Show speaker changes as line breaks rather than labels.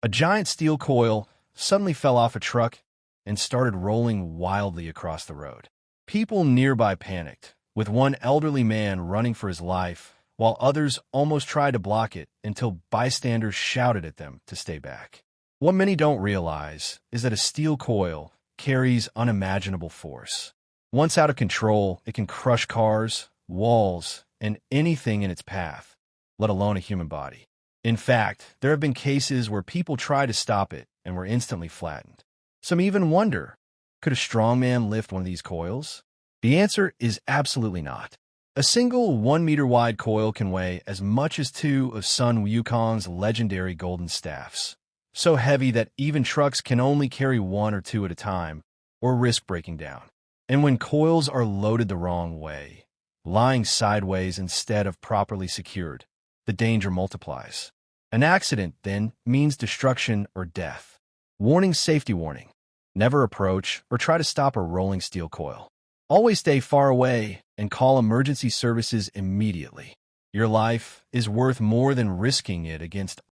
A giant steel coil suddenly fell off a truck and started rolling wildly across the road. People nearby panicked, with one elderly man running for his life, while others almost tried to block it until bystanders shouted at them to stay back. What many don't realize is that a steel coil carries unimaginable force. Once out of control, it can crush cars, walls, and anything in its path, let alone a human body. In fact, there have been cases where people tried to stop it and were instantly flattened. Some even wonder, could a strong man lift one of these coils? The answer is absolutely not. A single 1-meter wide coil can weigh as much as 2 of Sun Wukong's legendary golden staffs, so heavy that even trucks can only carry 1 or 2 at a time, or risk breaking down. And when coils are loaded the wrong way, lying sideways instead of properly secured, the danger multiplies. An accident, then, means destruction or death. Warning, safety warning. Never approach or try to stop a rolling steel coil. Always stay far away and call emergency services immediately. Your life is worth more than risking it against